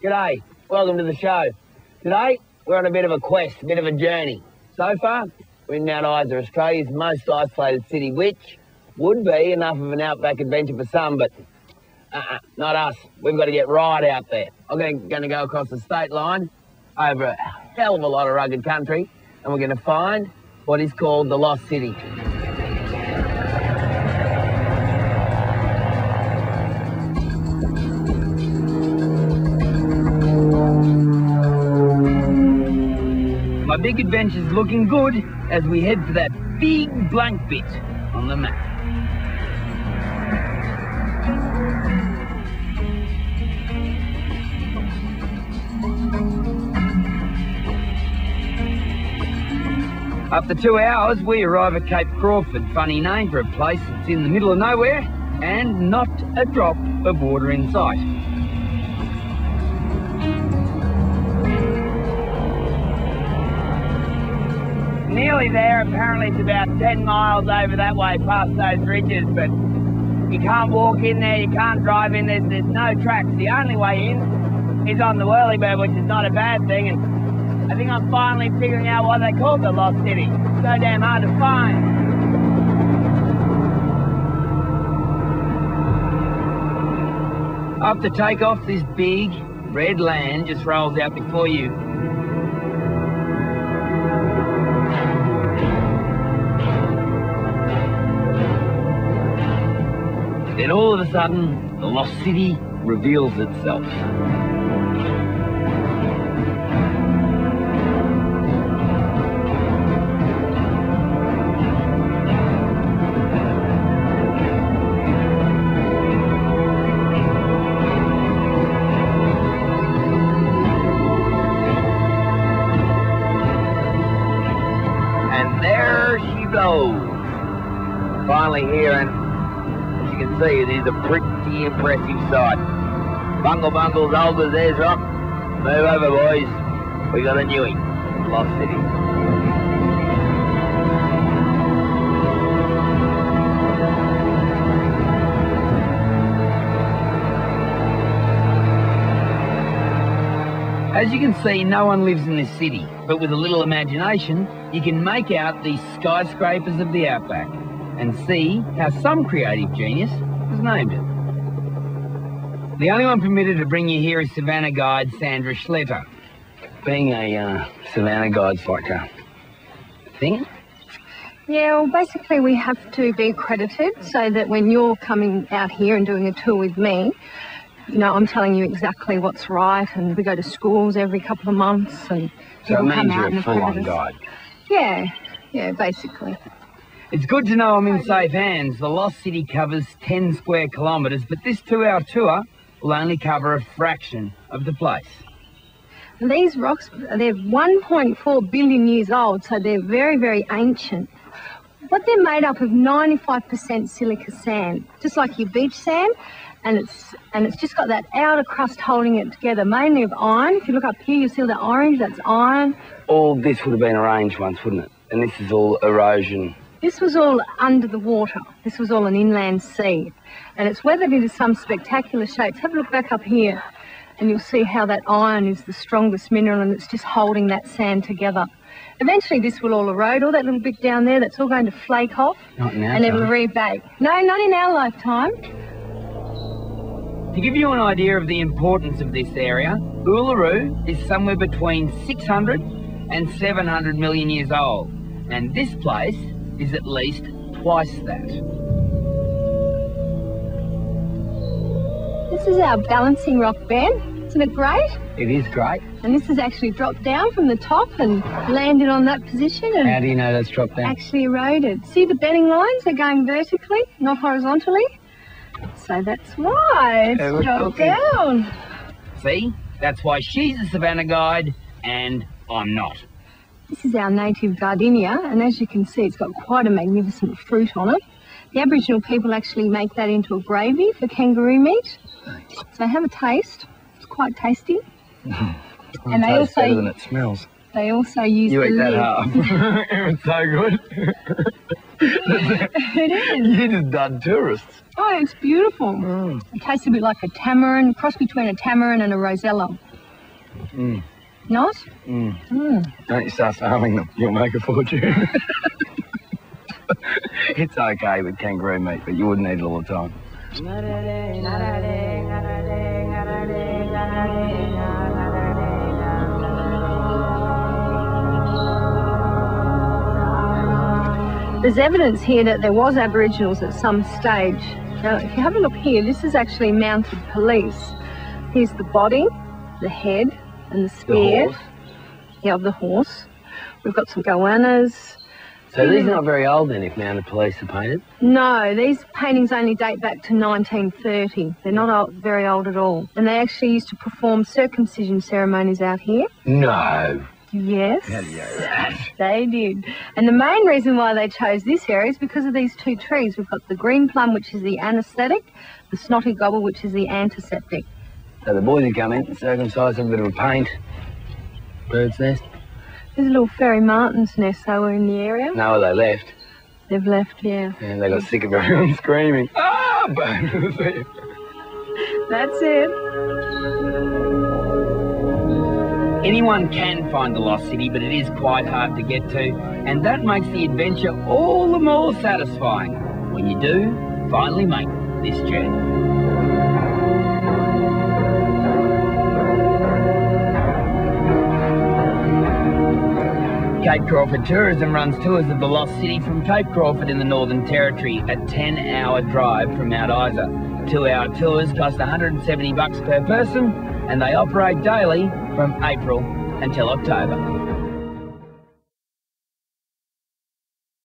G'day, welcome to the show. Today, we're on a bit of a quest, a bit of a journey. So far, we're in Mount Isa, Australia's most isolated city, which would be enough of an outback adventure for some, but not us. We've got to get right out there. I'm going to go across the state line, over a hell of a lot of rugged country, and we're going to find what is called the Lost City. My big adventure's looking good as we head for that big blank bit on the map. After 2 hours, we arrive at Cape Crawford. Funny name for a place that's in the middle of nowhere and not a drop of water in sight. Nearly there. Apparently it's about 10 miles over that way past those ridges, but you can't walk in there, you can't drive in there, there's no tracks. The only way in is on the whirlybird, which is not a bad thing, and I think I'm finally figuring out why they call it the Lost City. It's so damn hard to find. After takeoff, this big red land just rolls out before you. Then all of a sudden, the Lost City reveals itself. And there she goes. Finally here, and you can see it is a pretty impressive sight. Bungle's old as there's rock. Move over, boys. We got a newie. Lost City. As you can see, no one lives in this city, but with a little imagination, you can make out these skyscrapers of the outback and see how some creative genius has named it. The only one permitted to bring you here is Savannah Guide Sandra Schletter. Being a Savannah Guide's like a thing? Yeah, well, basically we have to be accredited so that when you're coming out here and doing a tour with me, you know, I'm telling you exactly what's right, and we go to schools every couple of months, and so it means you're a full-on guide? Yeah, basically. It's good to know I'm in safe hands. The Lost City covers 10 square kilometres, but this 2-hour tour will only cover a fraction of the place. And these rocks, they're 1.4 billion years old, so they're very, very ancient. But they're made up of 95% silica sand, just like your beach sand, and it's just got that outer crust holding it together, mainly of iron. If you look up here, you'll see that orange, that's iron. All this would have been arranged once, wouldn't it? And this is all erosion. This was all under the water. This was all an inland sea. And it's weathered into some spectacular shapes. Have a look back up here and you'll see how that iron is the strongest mineral and it's just holding that sand together. Eventually this will all erode. All that little bit down there, that's all going to flake off. Not in our and time. It'll rebake. No, not in our lifetime. To give you an idea of the importance of this area, Uluru is somewhere between 600 and 700 million years old. And this place is at least twice that. This is our balancing rock, Ben. Isn't it great? It is great. And this has actually dropped down from the top and landed on that position. And how do you know that's dropped down? Actually eroded. See the bending lines? They're going vertically, not horizontally. So that's why it's dropped down. See? That's why she's a Savannah Guide and I'm not. This is our native gardenia, and as you can see, it's got quite a magnificent fruit on it. The Aboriginal people actually make that into a gravy for kangaroo meat. So have a taste. It's quite tasty. And they also better than it smells. They also use you the eat that lid. half. It's so good. It is. You just done tourists. Oh, it's beautiful. It tastes a bit like a tamarind, cross between a tamarind and a rosella. Not? Don't you start farming them, you'll make a fortune. It's okay with kangaroo meat, but you wouldn't eat it all the time. There's evidence here that there was Aboriginals at some stage. Now, if you have a look here, this is actually mounted police. Here's the body, the head, and the spear. The horse? Yeah, of the horse. We've got some goannas. So these are not very old then, if mounted police are painted? No, these paintings only date back to 1930. They're not very old at all. And they actually used to perform circumcision ceremonies out here. No. Yes. How do you know that? They did. And the main reason why they chose this area is because of these two trees. We've got the green plum, which is the anaesthetic, the snotty gobble, which is the antiseptic. So the boys who come in, circumcise, have a bit of a paint. Bird's nest. There's a little fairy martin's nest, so we're in the area. No, they left. They've left, yeah. And they got sick of everyone screaming, "Ah, bone to the thief." That's it. Anyone can find the lost city, but it is quite hard to get to, and that makes the adventure all the more satisfying when you do finally make this journey. Cape Crawford Tourism runs tours of the lost city from Cape Crawford in the Northern Territory, a 10-hour drive from Mount Isa. 2-hour tours cost $170 per person, and they operate daily from April until October.